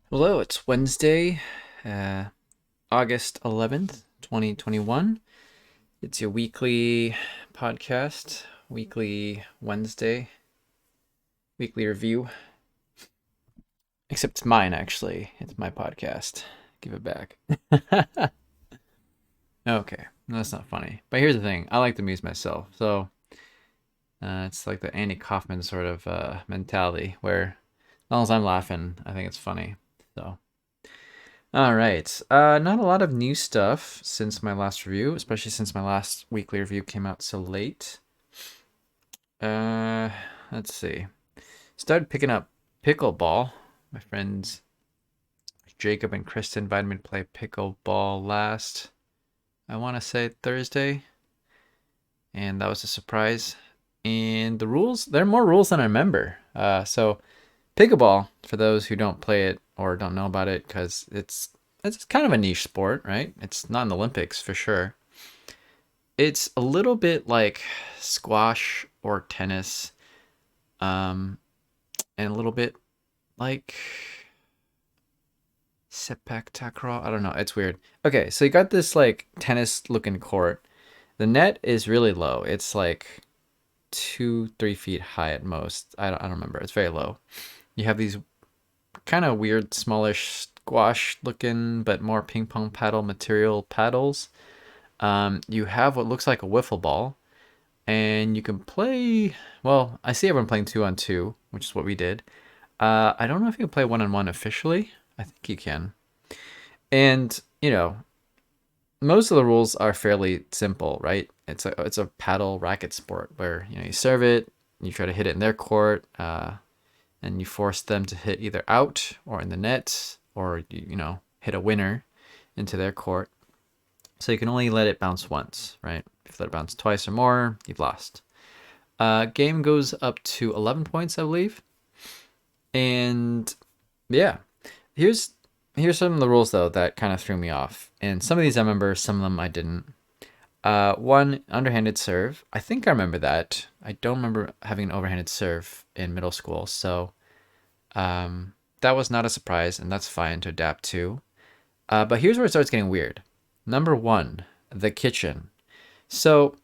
Hello, it's Wednesday, uh, August 11th, 2021. It's your weekly podcast, weekly Wednesday, weekly review. Except it's mine, actually. It's my podcast. Give it back. Okay, that's not funny. But here's the thing I like to amuse myself. So it's like the Andy Kaufman sort of mentality where as long as I'm laughing, I think it's funny. So. All right. Not a lot of new stuff since my last review, especially since my last weekly review came out so late. Uh, let's see. Started picking up pickleball. My friends Jacob and Kristen invited me to play pickleball last, I want to say Thursday, and that was a surprise. And the rules, there are more rules than I remember. So pickleball, for those who don't play it or don't know about it, because it's kind of a niche sport, right? It's not in the Olympics for sure. It's a little bit like squash or tennis, um, and a little bit like sepak takraw. I don't know. It's weird. Okay, so you got this like tennis looking court. The net is really low. It's like 2, 3 feet high at most. I don't remember. It's very low. You have these kind of weird, smallish squash looking, but more ping pong paddle material paddles. You have what looks like a wiffle ball, and you can play. Well, I see everyone playing 2-on-2, which is what we did. I don't know if you can play 1-on-1 officially. I think you can. And most of the rules are fairly simple, right? It's a paddle racket sport where you serve it, you try to hit it in their court, and you force them to hit either out or in the net, or hit a winner into their court. So you can only let it bounce once, right? If you let it bounce twice or more, you've lost. Game goes up to 11 points, I believe. And yeah, here's here's some of the rules though that kind of threw me off. And some of these I remember, some of them I didn't. One, underhanded serve. I think I remember that. I don't remember having an overhanded serve in middle school, so that was not a surprise, and that's fine to adapt to. But here's where it starts getting weird. Number one, the kitchen. So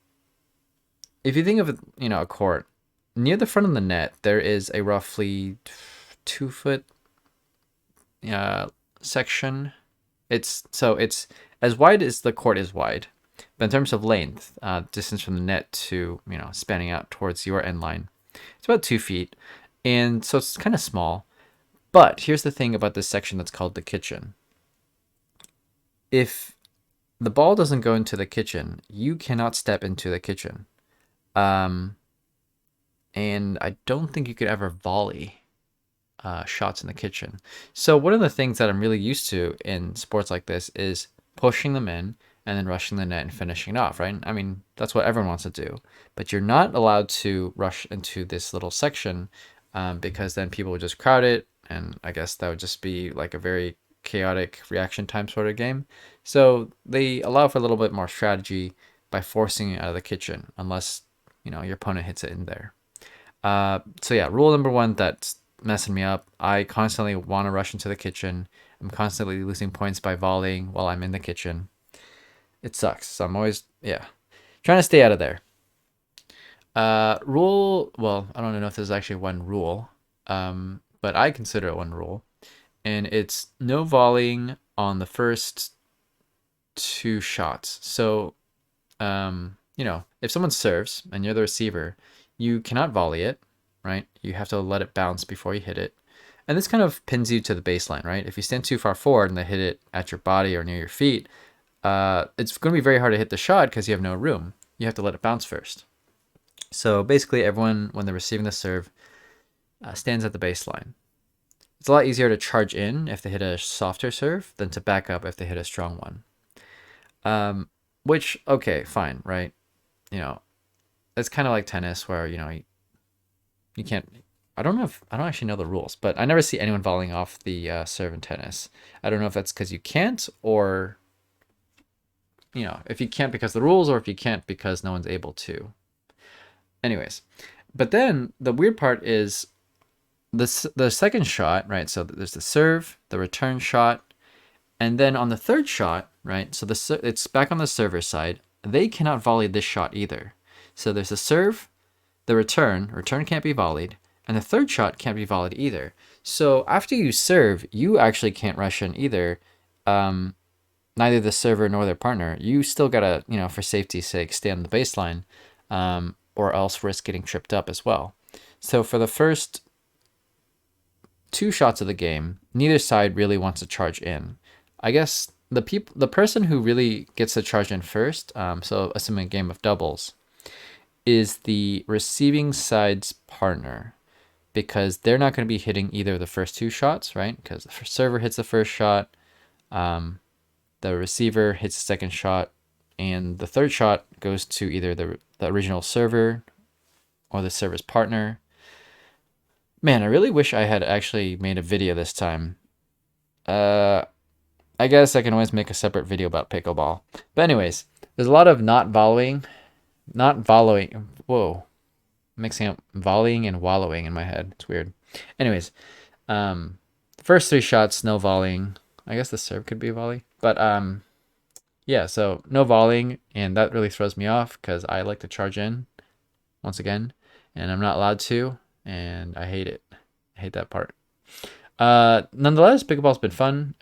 if you think of a court near the front of the net, there is a roughly 2 foot section. It's as wide as the court is wide, but in terms of length, distance from the net to spanning out towards your end line, it's about 2 feet, and so it's kind of small. But here's the thing about this section that's called the kitchen. If the ball doesn't go into the kitchen, you cannot step into the kitchen. Um, and I don't think you could ever volley shots in the kitchen. So one of the things that I'm really used to in sports like this is pushing them in and then rushing the net and finishing it off, right? I mean, that's what everyone wants to do. But you're not allowed to rush into this little section because then people would just crowd it. And I guess that would just be like a very chaotic reaction time sort of game. So they allow for a little bit more strategy by forcing it out of the kitchen, unless your opponent hits it in there. So yeah, rule number one that's messing me up. I constantly want to rush into the kitchen. I'm constantly losing points by volleying while I'm in the kitchen. It sucks. So I'm always trying to stay out of there. Rule. Well, I don't know if there's actually one rule, but I consider it one rule, and it's no volleying on the first two shots. So, if someone serves and you're the receiver, you cannot volley it, right? You have to let it bounce before you hit it. And this kind of pins you to the baseline, right? If you stand too far forward and they hit it at your body or near your feet, it's going to be very hard to hit the shot because you have no room. You have to let it bounce first. So basically, everyone, when they're receiving the serve, stands at the baseline. It's a lot easier to charge in if they hit a softer serve than to back up if they hit a strong one. Which, okay, fine, right? It's kind of like tennis where, you can't. I don't actually know the rules, but I never see anyone volleying off the serve in tennis. I don't know if that's because you can't, or if you can't because of the rules, or if you can't because no one's able to. Anyways, but then the weird part is the second shot, right? So there's the serve, the return shot, and then on the third shot, right? So it's back on the server side. They cannot volley this shot either. So there's the serve, the return can't be volleyed, and the third shot can't be volleyed either. So after you serve, you actually can't rush in either. Neither the server nor their partner. You still gotta, for safety's sake, stay on the baseline, or else risk getting tripped up as well. So for the first two shots of the game, neither side really wants to charge in. I guess the person who really gets to charge in first, so assuming a game of doubles, is the receiving side's partner, because they're not going to be hitting either of the first two shots, right? Because the server hits the first shot, the receiver hits the second shot, and the third shot goes to either the original server or the server's partner. Man, I really wish I had actually made a video this time. I guess I can always make a separate video about pickleball. But anyways, there's a lot of not volleying. Whoa. Mixing up volleying and wallowing in my head. It's weird. Anyways, the first three shots, no volleying. I guess the serve could be a volley. But yeah, so no volleying, and that really throws me off because I like to charge in once again, and I'm not allowed to, and I hate it. I hate that part. Nonetheless, pickleball's been fun.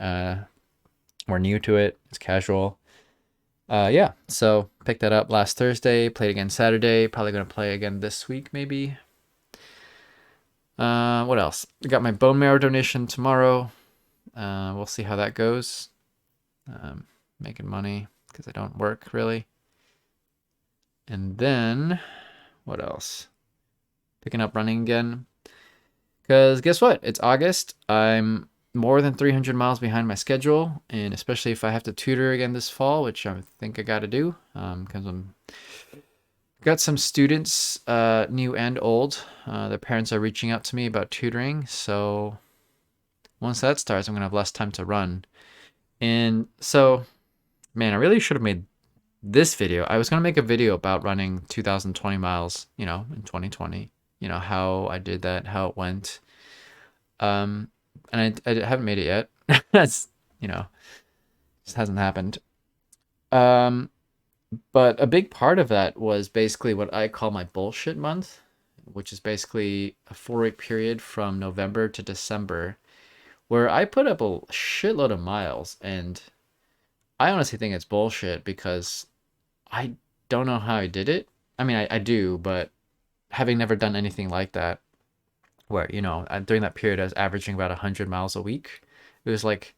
We're new to it. It's casual. Yeah, so picked that up last Thursday, played again Saturday, probably going to play again this week maybe. What else? I got my bone marrow donation tomorrow. We'll see how that goes. Making money because I don't work really. And then, what else? Picking up running again. Because guess what? It's August. I'm more than 300 miles behind my schedule, and especially if I have to tutor again this fall, which I think I got to do, because I'm got some students, new and old. Their parents are reaching out to me about tutoring, so once that starts, I'm gonna have less time to run. And so, man, I really should have made this video. I was gonna make a video about running 2020 miles, in 2020. How I did that, how it went. And I haven't made it yet. That's, just hasn't happened. But a big part of that was basically what I call my bullshit month, which is basically a 4-week period from November to December, where I put up a shitload of miles, and I honestly think it's bullshit because I don't know how I did it. I mean, I do, but having never done anything like that, where, during that period, I was averaging about 100 miles a week. It was like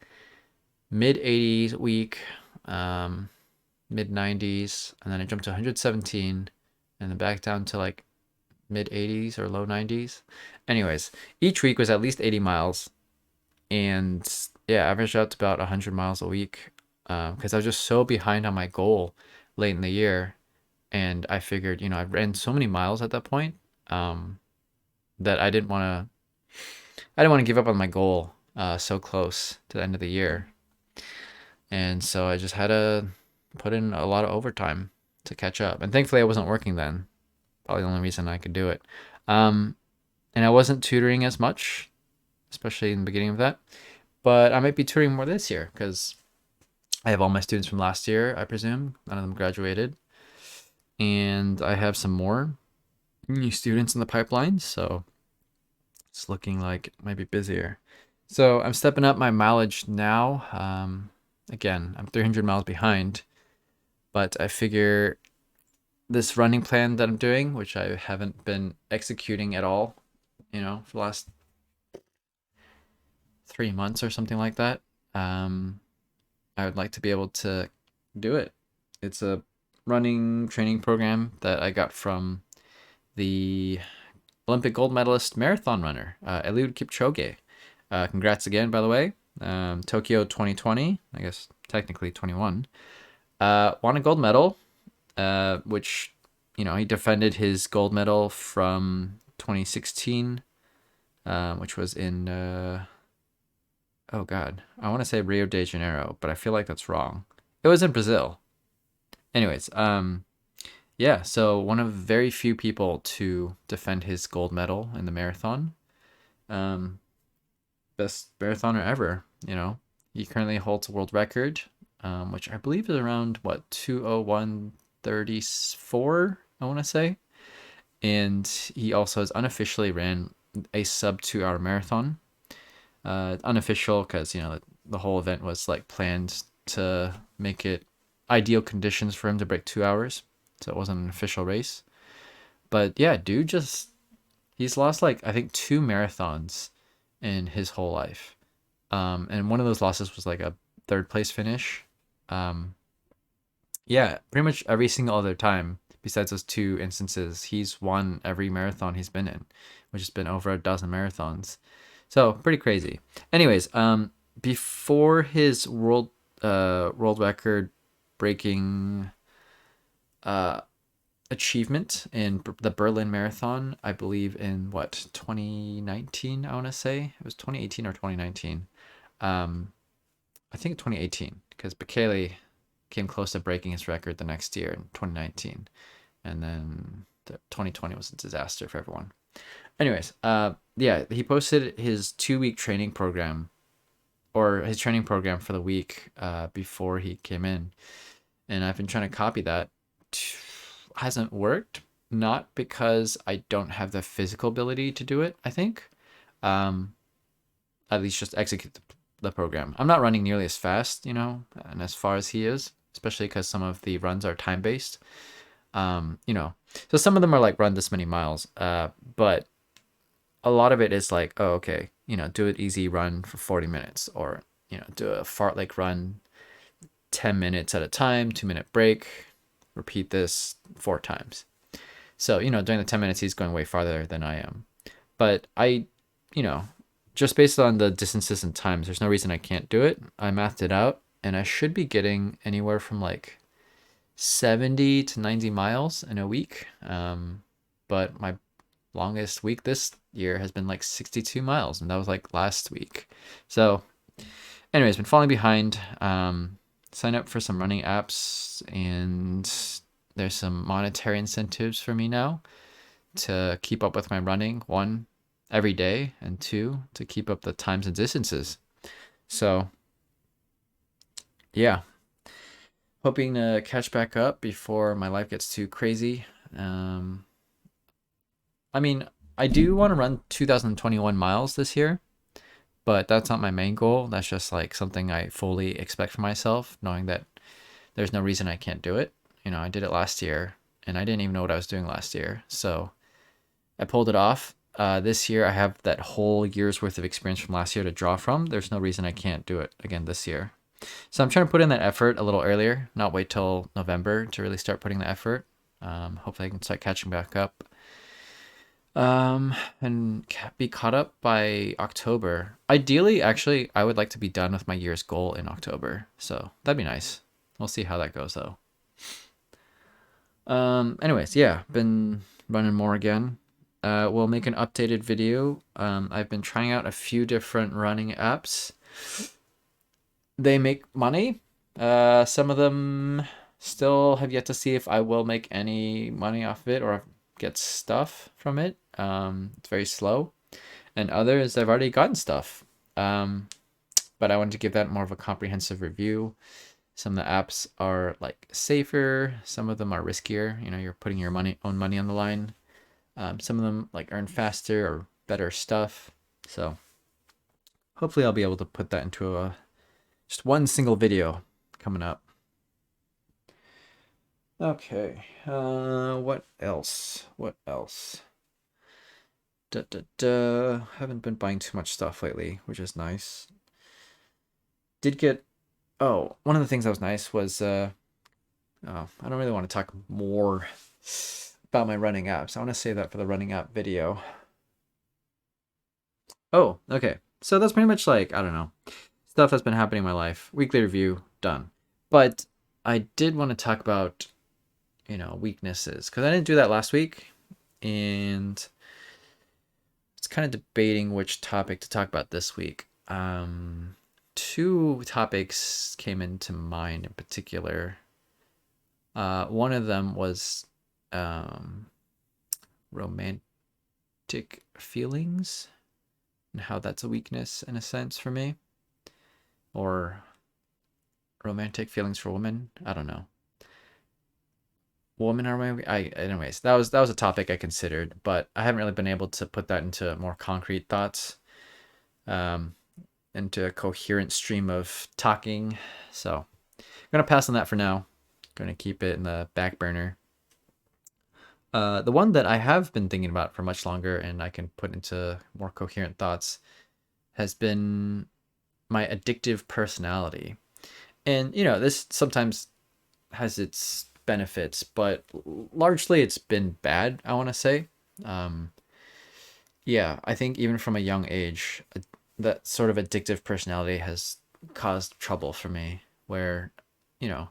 mid 80s a week, mid 90s, and then I jumped to 117, and then back down to like mid 80s or low 90s. Anyways, each week was at least 80 miles, and yeah, averaged out to about 100 miles a week, because I was just so behind on my goal late in the year, and I figured, I ran so many miles at that point, that I didn't want to give up on my goal so close to the end of the year. And so I just had to put in a lot of overtime to catch up. And thankfully I wasn't working then. Probably the only reason I could do it. And I wasn't tutoring as much, especially in the beginning of that. But I might be tutoring more this year because I have all my students from last year, I presume. None of them graduated. And I have some more new students in the pipeline, so it's looking like it might be busier. So I'm stepping up my mileage now. Again, I'm 300 miles behind, but I figure this running plan that I'm doing, which I haven't been executing at all, for the last 3 months or something like that, I would like to be able to do it. It's a running training program that I got from the Olympic gold medalist marathon runner, Eliud Kipchoge. Congrats again, by the way. Tokyo 2020, I guess technically 21. Won a gold medal, which, he defended his gold medal from 2016, which was in, oh God, I want to say Rio de Janeiro, but I feel like that's wrong. It was in Brazil. Anyways, yeah, so one of very few people to defend his gold medal in the marathon. Um, best marathoner ever. He currently holds a world record, which I believe is around what 2:01:34. I want to say, and he also has unofficially ran a sub 2 hour marathon. Unofficial because the whole event was like planned to make it ideal conditions for him to break 2 hours, so it wasn't an official race. But yeah, dude, just he's lost like I think two marathons in his whole life. And one of those losses was like a third place finish. Um, yeah, pretty much every single other time, besides those two instances, he's won every marathon he's been in, which has been over a dozen marathons. So pretty crazy. Anyways, before his world record breaking uh achievement in the Berlin Marathon, I believe in what 2019. I want to say it was 2018 or 2019. I think 2018 because Bekele came close to breaking his record the next year in 2019, and then 2020 was a disaster for everyone. Anyways, yeah, he posted his 2 week training program or his training program for the week before he came in, and I've been trying to copy that. Hasn't worked, not because I don't have the physical ability to do it. I think, um, at least just execute the program. I'm not running nearly as fast, and as far as he is, especially because some of the runs are time based. Um, you know, so some of them are like run this many miles, but a lot of it is like, oh, okay, do it easy, run for 40 minutes, or do a fartlek run 10 minutes at a time, 2 minute break, repeat this 4 times. So, during the 10 minutes, he's going way farther than I am. But you know, just based on the distances and times, there's no reason I can't do it. I mathed it out, and I should be getting anywhere from like 70 to 90 miles in a week. But my longest week this year has been like 62 miles, and that was like last week. So, anyways, been falling behind. Sign up for some running apps, and there's some monetary incentives for me now to keep up with my running. One, every day, and two, to keep up the times and distances. So, yeah, hoping to catch back up before my life gets too crazy. Um, I mean, I do want to run 2021 miles this year, but that's not my main goal. That's just like something I fully expect for myself, knowing that there's no reason I can't do it. I did it last year, and I didn't even know what I was doing last year. So I pulled it off. This year, I have that whole year's worth of experience from last year to draw from. There's no reason I can't do it again this year. So I'm trying to put in that effort a little earlier, not wait till November to really start putting the effort. Hopefully, I can start catching back up, and be caught up by October. Ideally, actually, I would like to be done with my year's goal in October. So that'd be nice. We'll see how that goes, though. Anyways, yeah, been running more again. We'll make an updated video. I've been trying out a few different running apps. They make money. Some of them still have yet to see if I will make any money off of it or get stuff from it. It's very slow. And others, I've already gotten stuff. But I wanted to give that more of a comprehensive review. Some of the apps are like safer. Some of them are riskier. You're putting your own money on the line. Some of them like earn faster or better stuff. So hopefully I'll be able to put that into just one single video coming up. Okay. What else? What else? Haven't been buying too much stuff lately, which is nice. Did get. Oh, one of the things that was nice was oh, I don't really want to talk more about my running apps. I want to save that for the running app video. Oh, okay. So that's pretty much like, I don't know, stuff that's been happening in my life. Weekly review, done. But I did want to talk about, weaknesses because I didn't do that last week. And it's kind of debating which topic to talk about this week. Two topics came into mind in particular. One of them was romantic feelings. and how that's a weakness in a sense for me, or romantic feelings for women. I don't know. Women are my anyways, that was a topic I considered, but I haven't really been able to put that into more concrete thoughts, um, into a coherent stream of talking. So I'm gonna pass on that for now. Gonna keep it in the back burner. The one that I have been thinking about for much longer and I can put into more coherent thoughts has been my addictive personality. And, this sometimes has its benefits, but largely it's been bad, I want to say. Um, yeah, I think even from a young age, that sort of addictive personality has caused trouble for me where, you know,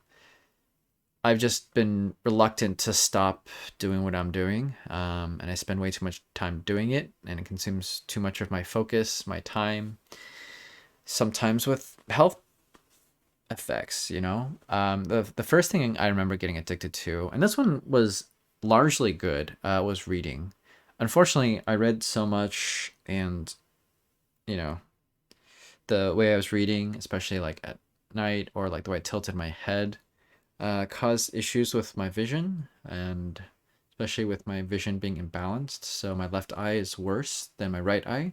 I've just been reluctant to stop doing what I'm doing. And I spend way too much time doing it, and it consumes too much of my focus, my time, sometimes with health effects. The first thing I remember getting addicted to, and this one was largely good, was reading. Unfortunately, I read so much, and you know, the way I was reading, especially like at night, or like the way I tilted my head, caused issues with my vision, and especially with my vision being imbalanced. So my left eye is worse than my right eye.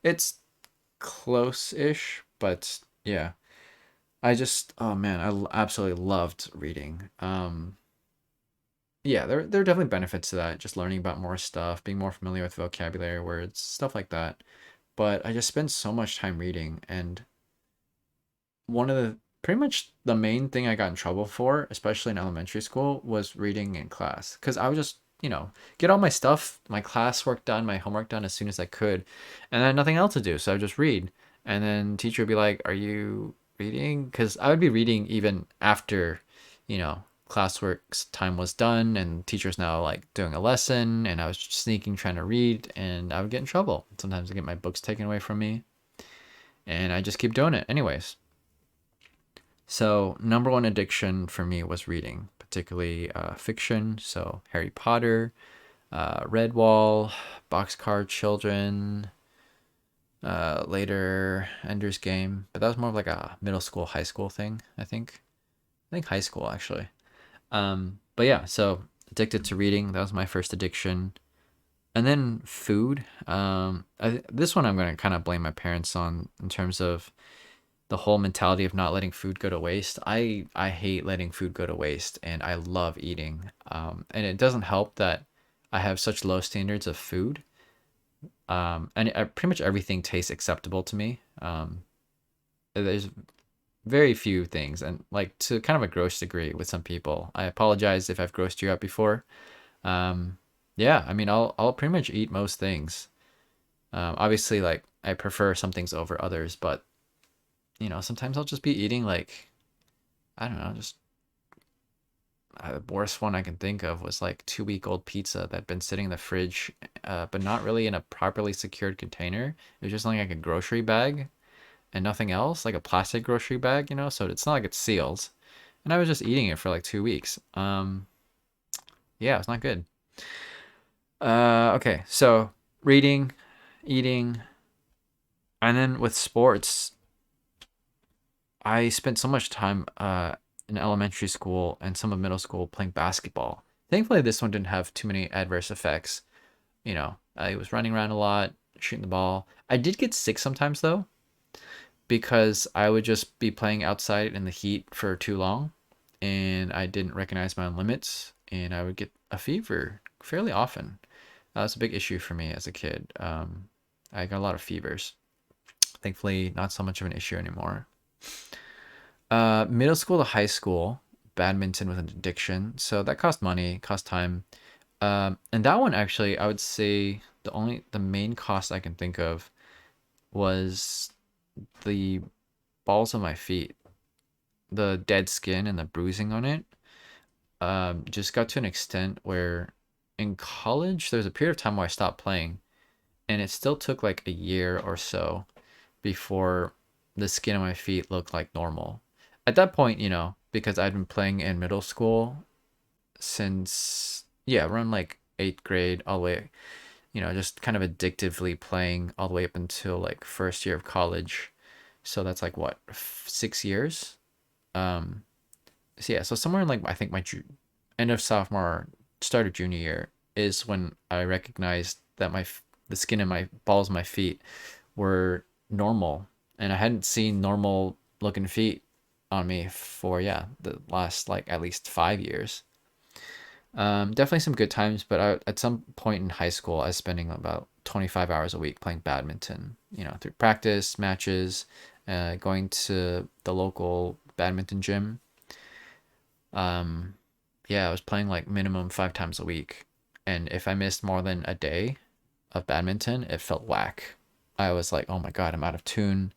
It's close-ish, but yeah. Oh man, absolutely loved reading. Yeah, there are definitely benefits to that. Just learning about more stuff, being more familiar with vocabulary, words, stuff like that. But I just spend so much time reading, and one of the pretty much the main thing I got in trouble for, especially in elementary school, was reading in class. Because I would just, get all my stuff, my classwork done, my homework done as soon as I could, and I had nothing else to do, so I would just read. And then teacher would be like, "Are you reading?" Because I would be reading even after, classwork's time was done, and teacher's now like doing a lesson, and I was just sneaking trying to read, and I would get in trouble. Sometimes I get my books taken away from me, and I just keep doing it anyways. So, number one addiction for me was reading, particularly fiction. So, Harry Potter, Redwall, Boxcar Children, later Ender's Game. But that was more of like a middle school, high school thing, I think. I think high school, actually. But yeah, so addicted to reading. That was my first addiction. And then food. This one I'm going to kind of blame my parents on in terms of the whole mentality of not letting food go to waste. I hate letting food go to waste, and I love eating. And it doesn't help that I have such low standards of food. And pretty much everything tastes acceptable to me. There's very few things, and like to kind of a gross degree with some people. I apologize if I've grossed you out before. Um, yeah, I mean, I'll pretty much eat most things. Obviously, like I prefer some things over others, but sometimes I'll just be eating like, I don't know, just the worst one I can think of was like 2 week old pizza that'd been sitting in the fridge, but not really in a properly secured container. It was just like a grocery bag and nothing else, like a plastic grocery bag. So it's not like it's sealed. And I was just eating it for like 2 weeks. Yeah, it's not good. Okay, so reading, eating, and then with sports, I spent so much time in elementary school and some of middle school playing basketball. Thankfully, this one didn't have too many adverse effects. I was running around a lot, shooting the ball. I did get sick sometimes though, because I would just be playing outside in the heat for too long, and I didn't recognize my own limits, and I would get a fever fairly often. That was a big issue for me as a kid. I got a lot of fevers. Thankfully, not so much of an issue anymore. Middle school to high school, badminton was an addiction. So that cost money, cost time. And that one actually, I would say the main cost I can think of was the balls of my feet, the dead skin and the bruising on it. Just got to an extent where in college, there was a period of time where I stopped playing, and it still took like a year or so before the skin on my feet looked like normal. At that point, because I'd been playing in middle school since, yeah, around like eighth grade all the way. just kind of addictively playing all the way up until like first year of college. So that's like what, 6 years? Um, so yeah, so somewhere in like I think my end of sophomore, start of junior year is when I recognized that the skin in my balls, of my feet were normal, and I hadn't seen normal looking feet on me for yeah the last like at least 5 years. Definitely some good times, but at some point in high school, I was spending about 25 hours a week playing badminton, through practice, matches, going to the local badminton gym. Um, yeah, I was playing like minimum 5 times a week. And if I missed more than a day of badminton, it felt whack. I was like, oh my God, I'm out of tune.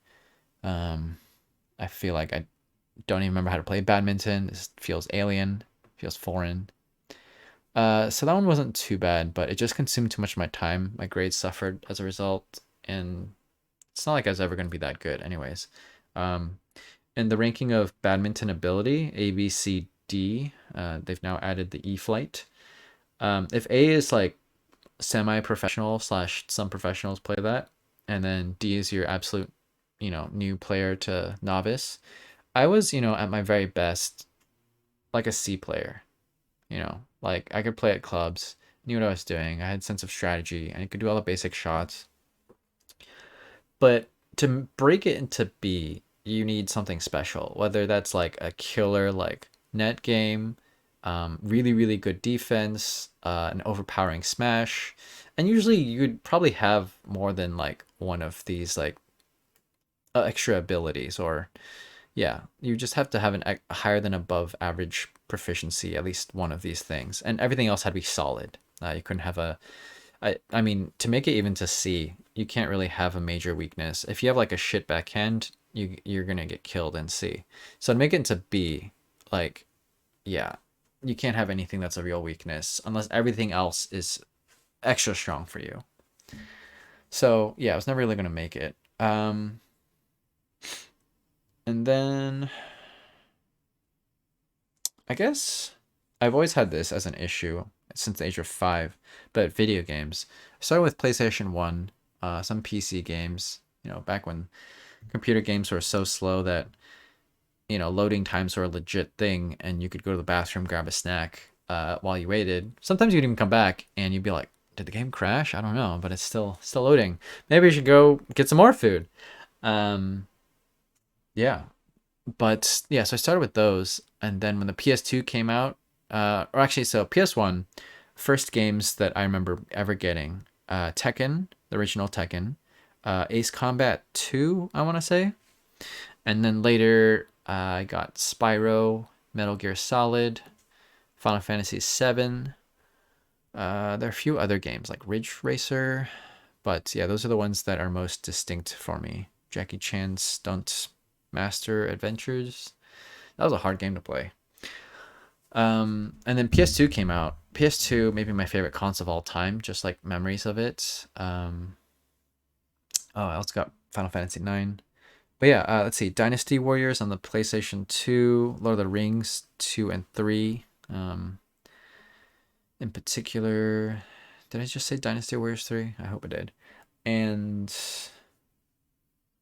Um, I feel like I don't even remember how to play badminton. This feels alien, feels foreign. So that one wasn't too bad, but it just consumed too much of my time. My grades suffered as a result, and it's not like I was ever going to be that good, anyways. Um, in the ranking of badminton ability, A, B, C, D, they've now added the E flight. If A is like semi-professional slash some professionals play that, and then D is your absolute, new player to novice. I was, at my very best, like a C player. Like I could play at clubs, knew what I was doing. I had sense of strategy, and I could do all the basic shots. But to break it into B, you need something special, whether that's like a killer like net game, really really good defense, an overpowering smash, and usually you'd probably have more than like one of these like extra abilities, or yeah, you just have to have a higher than above average proficiency, at least one of these things, and everything else had to be solid. You couldn't have I mean, to make it even to C, you can't really have a major weakness. If you have like a shit backhand, you're gonna get killed in C. So to make it into B, like, yeah, you can't have anything that's a real weakness unless everything else is extra strong for you. So yeah, I was never really gonna make it. And then I guess I've always had this as an issue since the age of 5, but video games. I started with PlayStation 1, some PC games, back when computer games were so slow that, loading times were a legit thing, and you could go to the bathroom, grab a snack while you waited. Sometimes you'd even come back and you'd be like, did the game crash? I don't know, but it's still loading. Maybe I should go get some more food. Um, yeah, but yeah, so I started with those, and then when the PS2 came out, or actually, so PS1, first games that I remember ever getting, Tekken, the original Tekken, Ace Combat 2, I want to say, and then later I got Spyro, Metal Gear Solid, Final Fantasy 7. There are a few other games like Ridge Racer, but yeah, those are the ones that are most distinct for me. Jackie Chan's Stunt Master Adventures. That was a hard game to play. And then PS2 came out. PS2 maybe my favorite console of all time, just like memories of it. Oh, I also got Final Fantasy 9. But yeah, let's see. Dynasty Warriors on the PlayStation 2, Lord of the Rings 2 and 3. In particular, did I just say Dynasty Warriors 3? I hope I did. And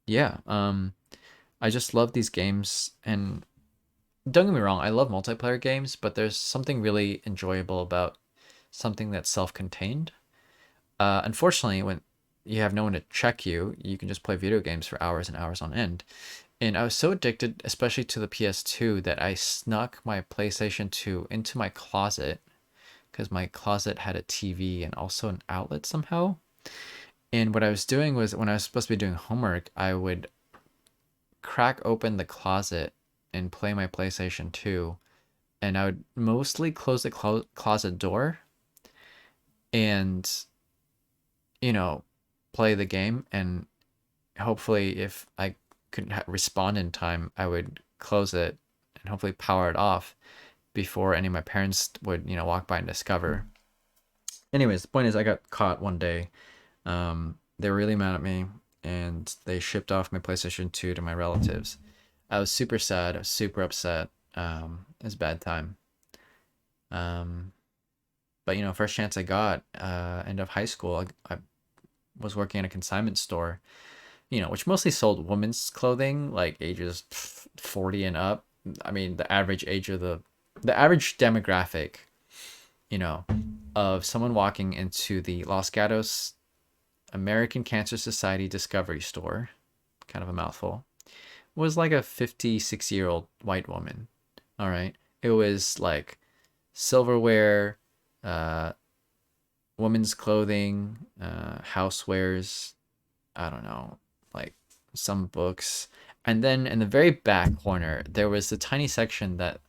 yeah, I just love these games, and don't get me wrong, I love multiplayer games, but there's something really enjoyable about something that's self-contained. Unfortunately, when you have no one to check you, you can just play video games for hours and hours on end. And I was so addicted, especially to the PS2, that I snuck my PlayStation 2 into my closet because my closet had a TV and also an outlet somehow. And what I was doing was when I was supposed to be doing homework, I would crack open the closet and play my PlayStation 2. And I would mostly close the closet door and, you know, play the game. And hopefully, if I couldn't respond in time, I would close it and hopefully power it off before any of my parents would, walk by and discover. Anyways, the point is, I got caught one day. They were really mad at me, and they shipped off my PlayStation 2 to my relatives. I was super sad. I was super upset. It was a bad time. Um, But first chance I got, end of high school, I was working at a consignment store, which mostly sold women's clothing, like ages 40 and up. I mean, the average demographic, you know, of someone walking into the Los Gatos American Cancer Society Discovery Store, kind of a mouthful, was like a 56-year-old white woman. All right. It was like silverware, uh, women's clothing, housewares, I don't know, like some books. And then in the very back corner, there was a tiny section that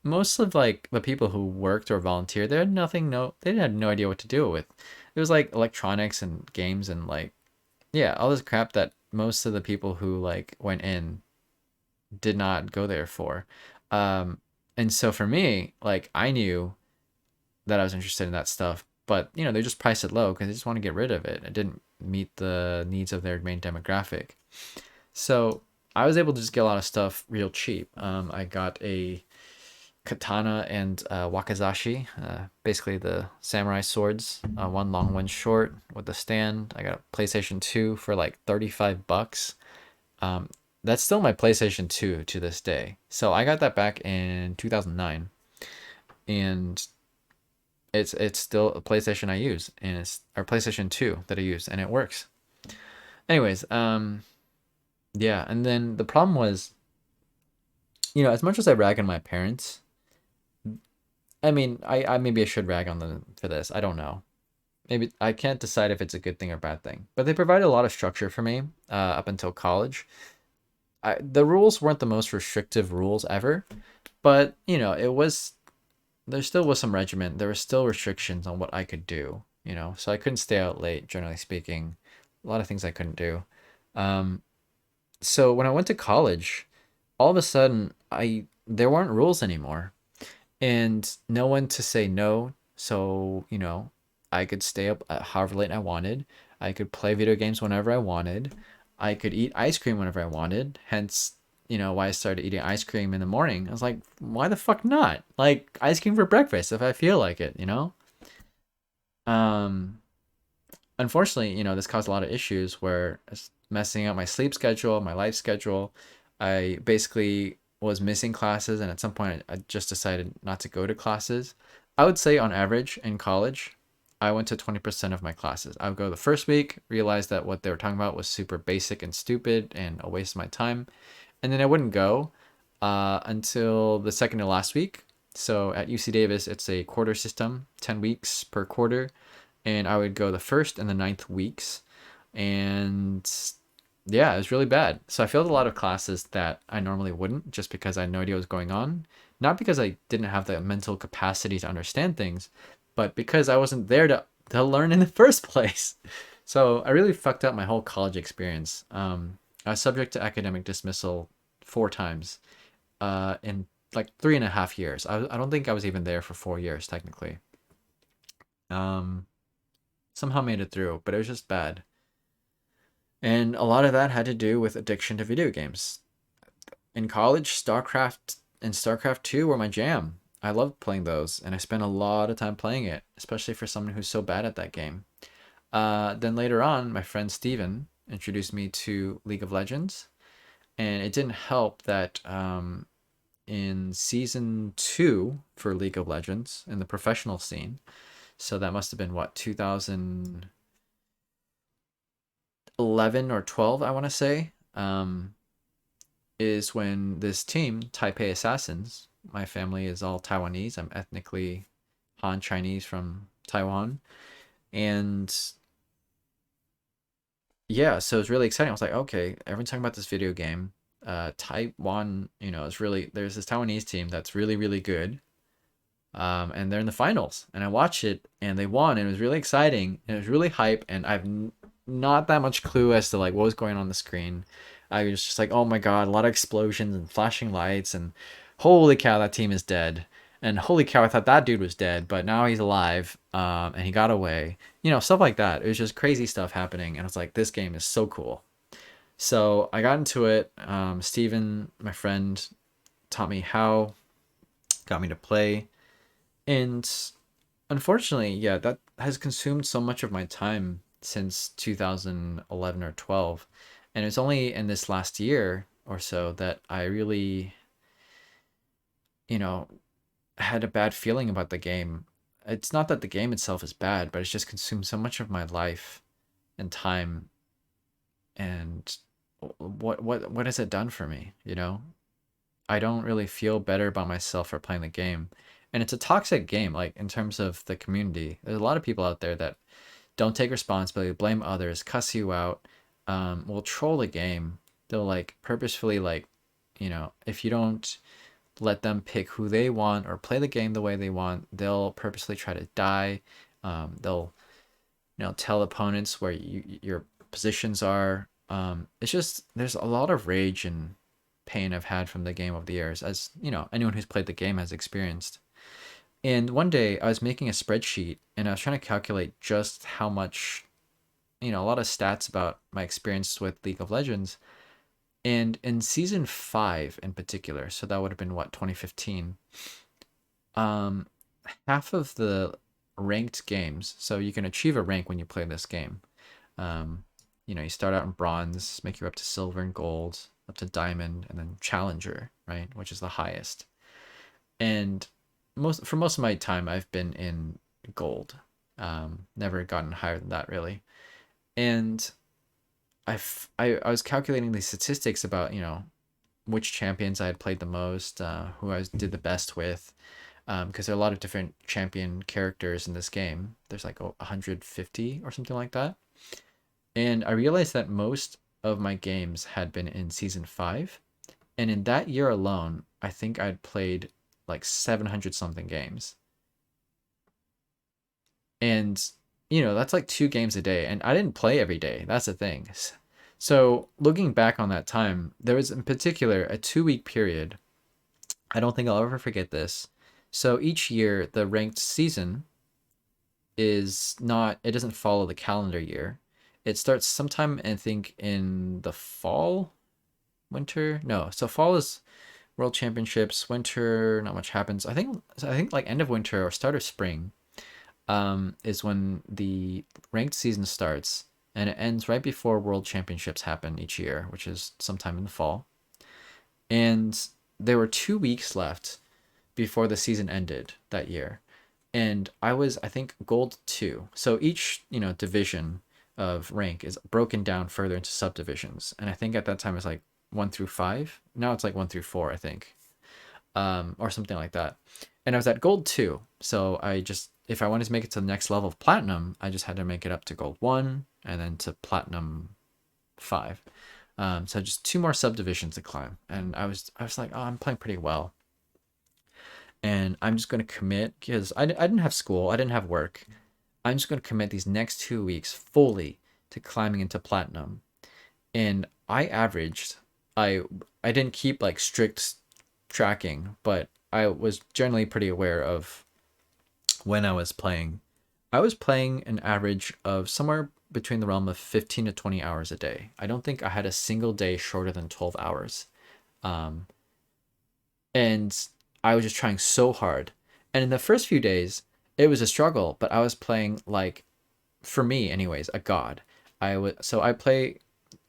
most of like the people who worked or volunteered, they had no idea what to do with. It was like electronics and games and like, yeah, all this crap that most of the people who like went in did not go there for. Um, and so for me, like I knew that I was interested in that stuff, but they just priced it low because they just want to get rid of it. It didn't meet the needs of their main demographic. So I was able to just get a lot of stuff real cheap. I got a katana and wakizashi, basically the samurai swords, one long, one short with the stand. I got a PlayStation 2 for like $35. Um, that's still my PlayStation 2 to this day. So I got that back in 2009, and it's still a PlayStation I use, and it's our PlayStation 2 that I use, and it works. Anyways, yeah, and then the problem was, as much as I rag on my parents, I mean, I maybe I should rag on them for this. I don't know. Maybe I can't decide if it's a good thing or bad thing. But they provided a lot of structure for me up until college. The rules weren't the most restrictive rules ever, but it was there still was some regiment. There were still restrictions on what I could do. So I couldn't stay out late. Generally speaking, a lot of things I couldn't do. Um, so when I went to college, all of a sudden I there weren't rules anymore, and no one to say no. So, I could stay up at however late I wanted. I could play video games whenever I wanted. I could eat ice cream whenever I wanted. Hence, why I started eating ice cream in the morning. I was like, why the fuck not? Like ice cream for breakfast if I feel like it? Um, Unfortunately, this caused a lot of issues where it's messing up my sleep schedule, my life schedule. I basically was missing classes, and at some point, I just decided not to go to classes. I would say, on average, in college, I went to 20% of my classes. I would go the first week, realize that what they were talking about was super basic and stupid and a waste of my time, and then I wouldn't go until the second to last week. So at UC Davis, it's a quarter system, 10 weeks per quarter, and I would go the first and the ninth weeks. And yeah, it was really bad. So I failed a lot of classes that I normally wouldn't, just because I had no idea what was going on. Not because I didn't have the mental capacity to understand things, but because I wasn't there to learn in the first place. So I really fucked up my whole college experience. I was subject to academic dismissal 4 times in like 3.5 years. I don't think I was even there for 4 years technically. Um, Somehow made it through, but it was just bad. And a lot of that had to do with addiction to video games. In college, StarCraft and StarCraft 2 were my jam. I loved playing those, and I spent a lot of time playing it, especially for someone who's so bad at that game. Then later on, my friend Steven introduced me to League of Legends, and it didn't help that in season 2 for League of Legends in the professional scene, so that must have been what, 2011 or 12, I want to say, is when this team, Taipei Assassins, my family is all Taiwanese. I'm ethnically Han Chinese from Taiwan. And yeah, so it's really exciting. I was like, okay, everyone's talking about this video game. Taiwan, is really, there's this Taiwanese team that's really, really good. And they're in the finals, and I watched it, and they won, and it was really exciting, and it was really hype, and I've not that much clue as to like what was going on the screen. I was just like, oh my god, a lot of explosions and flashing lights, and holy cow, that team is dead, and holy cow, I thought that dude was dead, but now he's alive, and he got away, stuff like that. It was just crazy stuff happening, and I was like, this game is so cool. So I got into it. Steven, my friend, taught me how, got me to play, and Unfortunately, yeah, that has consumed so much of my time since 2011 or 12. And it's only in this last year or so that I really, you know, had a bad feeling about the game. It's not that the game itself is bad, but it's just consumed so much of my life and time. And what has it done for me, you know? I don't really feel better about myself for playing the game. And it's a toxic game, like in terms of the community. There's a lot of people out there that don't take responsibility, blame others, cuss you out, will troll the game. They'll like purposefully like, if you don't let them pick who they want or play the game the way they want, they'll purposely try to die. They'll tell opponents where your positions are. It's just there's a lot of rage and pain I've had from the game over the years, as anyone who's played the game has experienced. And one day I was making a spreadsheet and I was trying to calculate just how much, a lot of stats about my experience with League of Legends. And in season 5 in particular, so that would have been what, 2015, um, half of the ranked games, so you can achieve a rank when you play this game. Um, you start out in bronze, make you up to silver and gold, up to diamond, and then challenger, right, which is the highest. And most of my time, I've been in gold. Never gotten higher than that really. And I was calculating these statistics about which champions I had played the most, who did the best with, because there are a lot of different champion characters in this game. There's like 150 or something like that. And I realized that most of my games had been in season 5. And in that year alone, I think I'd played like 700 something games. And, that's like 2 games a day. And I didn't play every day. That's the thing. So looking back on that time, there was in particular a 2-week period. I don't think I'll ever forget this. So each year, the ranked season it doesn't follow the calendar year. It starts sometime, I think, in the fall, winter. No, so fall is World Championships. Winter, not much happens. I think like end of winter or start of spring, is when the ranked season starts, and it ends right before World Championships happen each year, which is sometime in the fall. And there were 2 weeks left before the season ended that year, and I was, I think, gold 2. So each division of rank is broken down further into subdivisions, and I think at that time it was like 1 through 5. Now it's like 1 through 4, I think, or something like that. And I was at gold 2, so if I wanted to make it to the next level of platinum, I just had to make it up to gold 1 and then to platinum 5. So just 2 more subdivisions to climb, and I was like, oh, I'm playing pretty well, and I'm just going to commit because I didn't have school, I didn't have work. I'm just going to commit these next 2 weeks fully to climbing into platinum. And I averaged, I I didn't keep like strict tracking, but I was generally pretty aware of when I was playing. I was playing an average of somewhere between the realm of 15 to 20 hours a day. I don't think I had a single day shorter than 12 hours. Um, and I was just trying so hard. And in the first few days, it was a struggle, but I was playing like, for me anyways, a god. I play.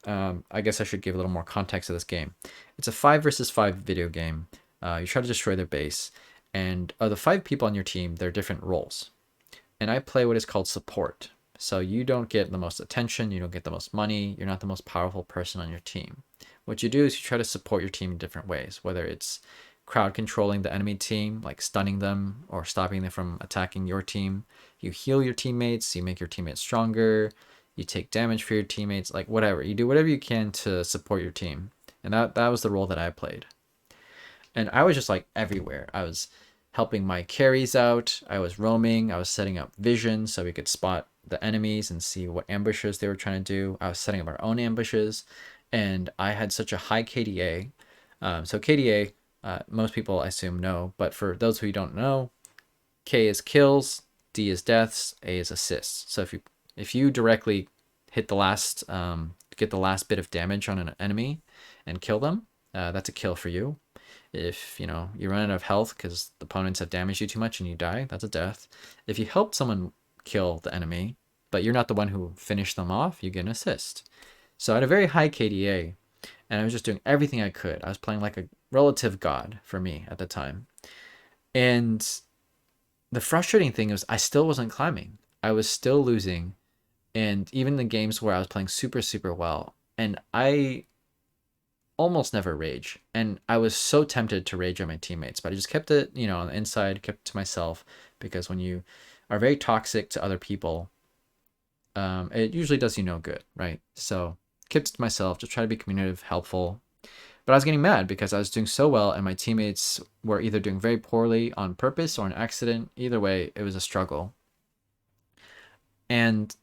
I guess I should give a little more context to this game. It's a 5 versus 5 video game. You try to destroy their base, and of the 5 people on your team, there are different roles. And I play what is called support. So you don't get the most attention, you don't get the most money, you're not the most powerful person on your team. What you do is you try to support your team in different ways, whether it's crowd controlling the enemy team, like stunning them or stopping them from attacking your team. You heal your teammates, you make your teammates stronger, you take damage for your teammates, like whatever. You do whatever you can to support your team. And that was the role that I played. And I was just like everywhere. I was helping my carries out. I was roaming. I was setting up vision so we could spot the enemies and see what ambushes they were trying to do. I was setting up our own ambushes, and I had such a high KDA. So KDA, most people I assume know, but for those who don't know, K is kills, D is deaths, A is assists. So if you directly hit the last get the last bit of damage on an enemy and kill them, that's a kill for you. If you run out of health because the opponents have damaged you too much and you die, that's a death. If you help someone kill the enemy, but you're not the one who finished them off, you get an assist. So I had a very high KDA, and I was just doing everything I could. I was playing like a relative god for me at the time. And the frustrating thing was I still wasn't climbing. I was still losing. And even the games where I was playing super, super well, and I almost never rage. And I was so tempted to rage at my teammates, but I just kept it, on the inside, kept it to myself, because when you are very toxic to other people, it usually does you no good, right? So kept it to myself, just try to be communicative, helpful. But I was getting mad because I was doing so well and my teammates were either doing very poorly on purpose or an accident. Either way, it was a struggle. And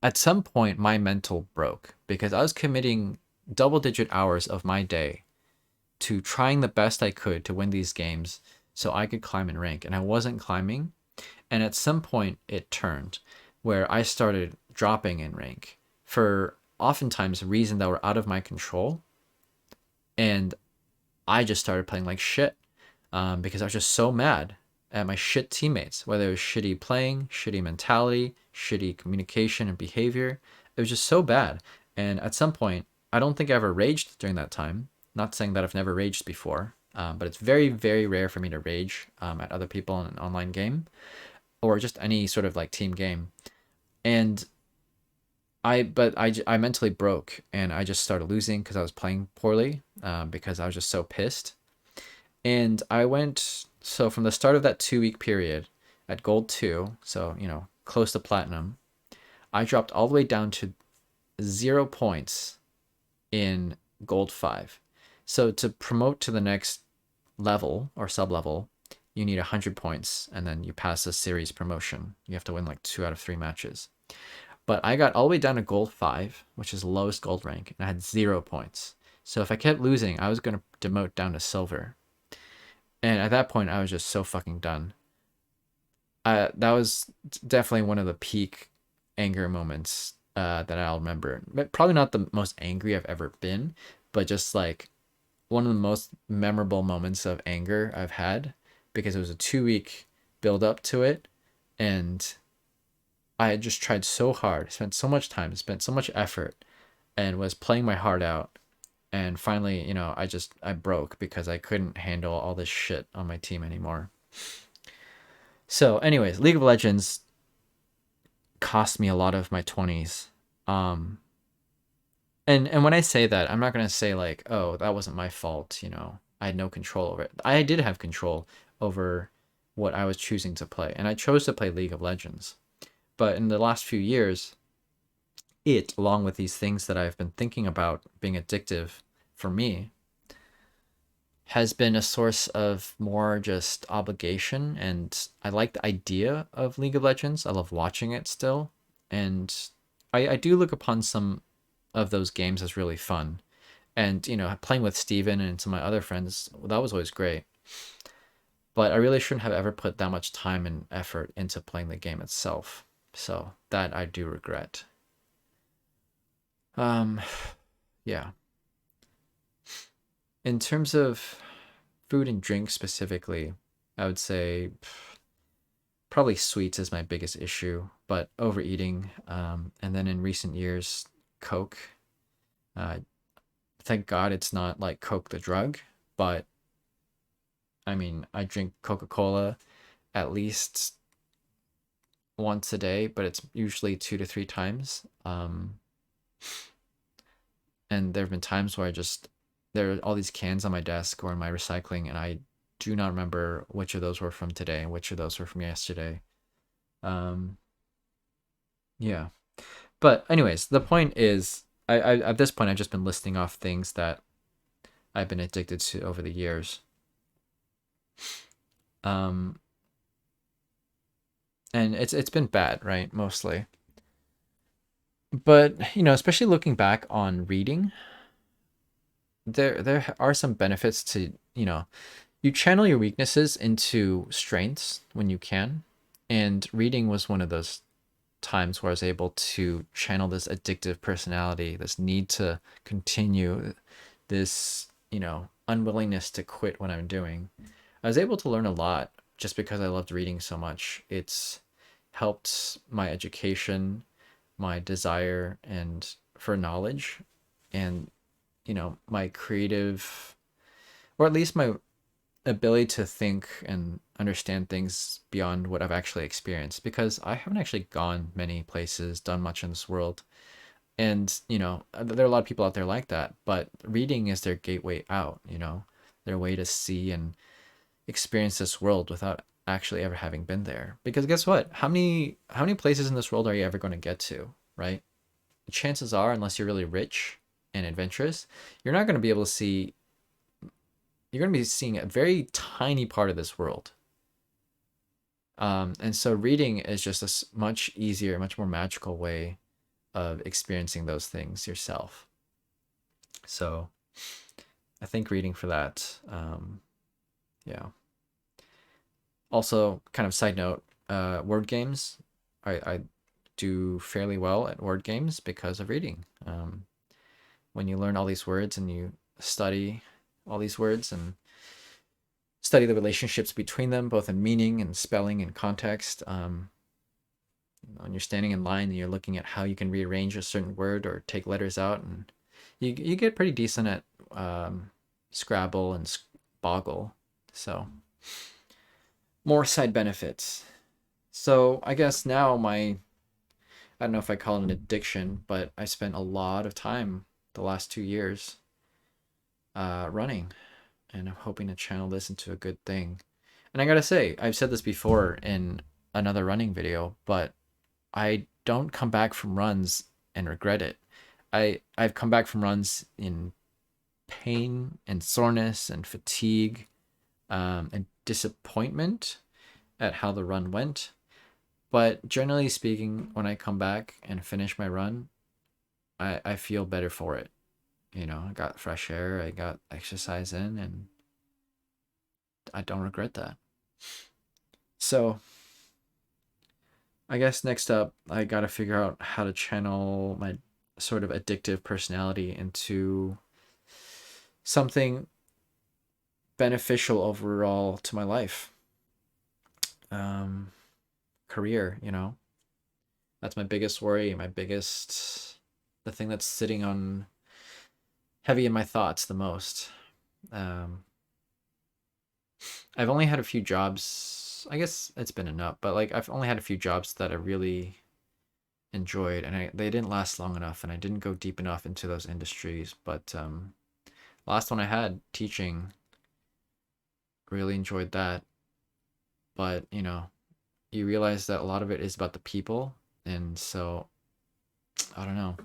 at some point, my mental broke because I was committing double digit hours of my day to trying the best I could to win these games so I could climb in rank. And I wasn't climbing. And at some point, it turned where I started dropping in rank for oftentimes reasons that were out of my control. And I just started playing like shit because I was just so mad at my shit teammates, whether it was shitty playing, shitty mentality, shitty communication and behavior. It was just so bad. And at some point, I don't think I ever raged during that time. Not saying that I've never raged before, but it's very, very rare for me to rage at other people in an online game or just any sort of like team game. And I mentally broke and I just started losing because I was playing poorly because I was just so pissed. And I went, so from the start of that 2 week period at gold 2, so, close to platinum, I dropped all the way down to 0 points in gold 5. So to promote to the next level or sub level, you need 100 points and then you pass a series promotion. You have to win like 2 out of 3 matches. But I got all the way down to gold 5, which is the lowest gold rank, and I had 0 points. So if I kept losing, I was going to demote down to silver. And at that point, I was just so fucking done. That was definitely one of the peak anger moments that I'll remember. Probably not the most angry I've ever been, but just like one of the most memorable moments of anger I've had because it was a 2 week build up to it. And I had just tried so hard, spent so much time, spent so much effort, and was playing my heart out. And finally, I broke because I couldn't handle all this shit on my team anymore. So, anyways, League of Legends cost me a lot of my 20s. Um, and when I say that, I'm not gonna say like, oh, that wasn't my fault. I had no control over it. I did have control over what I was choosing to play, and I chose to play League of Legends. But in the last few years, along with these things that I've been thinking about being addictive for me, has been a source of more just obligation. And I like the idea of League of Legends. I love watching it still. And I do look upon some of those games as really fun. And, playing with Steven and some of my other friends, that was always great. But I really shouldn't have ever put that much time and effort into playing the game itself. So that I do regret. Um, yeah. In terms of food and drink specifically, I would say probably sweets is my biggest issue, but overeating. And then in recent years, Coke. Uh, thank God it's not like Coke the drug, but I mean, I drink Coca-Cola at least once a day, but it's usually 2 to 3 times. And there have been times where there are all these cans on my desk or in my recycling, and I do not remember which of those were from today and which of those were from yesterday. Um, yeah. But anyways, the point is, I at this point I've just been listing off things that I've been addicted to over the years. Um, and it's been bad, right? Mostly. But, especially looking back on reading, there are some benefits to, you channel your weaknesses into strengths when you can. And reading was one of those times where I was able to channel this addictive personality, this need to continue, this, unwillingness to quit what I'm doing, I was able to learn a lot just because I loved reading so much. It's helped my education, my desire and for knowledge, and my creative, or at least my ability to think and understand things beyond what I've actually experienced, because I haven't actually gone many places, done much in this world. And, there are a lot of people out there like that, but reading is their gateway out, their way to see and experience this world without actually ever having been there. Because guess what? How many places in this world are you ever going to get to, right? Chances are, unless you're really rich and adventurous, you're not going to be able to see you're going to be seeing a very tiny part of this world. And so reading is just a much easier, much more magical way of experiencing those things yourself. So I think reading for that. Yeah. Also, kind of side note, word games. I do fairly well at word games because of reading. When you learn all these words and you study all these words and study the relationships between them, both in meaning and spelling and context. When you're standing in line and you're looking at how you can rearrange a certain word or take letters out, and you get pretty decent at Scrabble and Boggle. So more side benefits. So I guess now I don't know if I call it an addiction, but I spent a lot of time the last 2 years running, and I'm hoping to channel this into a good thing. And I gotta say, I've said this before in another running video, but I don't come back from runs and regret it. I've come back from runs in pain and soreness and fatigue, and disappointment at how the run went. But generally speaking, when I come back and finish my run, I feel better for it. I got fresh air, I got exercise in, and I don't regret that. So I guess next up, I got to figure out how to channel my sort of addictive personality into something beneficial overall to my life. Career, that's my biggest worry, the thing that's sitting on heavy in my thoughts the most. Um, I've only had a few jobs. I guess it's been enough, but like I've only had a few jobs that I really enjoyed, and they didn't last long enough, and I didn't go deep enough into those industries. But last one I had, teaching, really enjoyed that. But you realize that a lot of it is about the people, and so I don't know.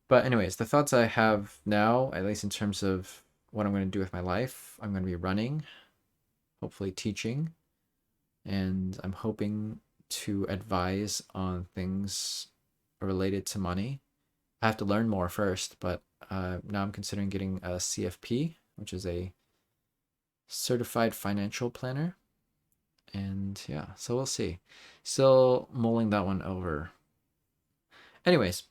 But anyways, the thoughts I have now, at least in terms of what I'm going to do with my life, I'm going to be running, hopefully teaching, and I'm hoping to advise on things related to money. I have to learn more first, but now I'm considering getting a CFP, which is a certified financial planner. And yeah, so we'll see. Still mulling that one over. Anyways,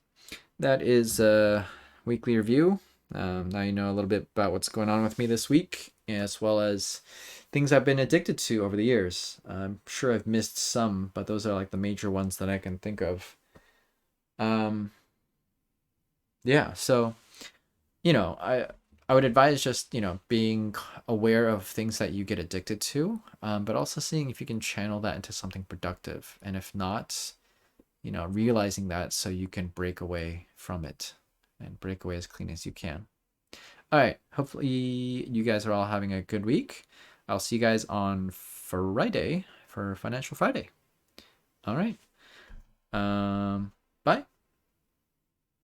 that is a weekly review. Now you know a little bit about what's going on with me this week, as well as things I've been addicted to over the years. I'm sure I've missed some, but those are like the major ones that I can think of. Yeah, so I would advise just being aware of things that you get addicted to, but also seeing if you can channel that into something productive, and if not, realizing that so you can break away from it and break away as clean as you can. All right, hopefully you guys are all having a good week. I'll see you guys on Friday for Financial Friday. All right.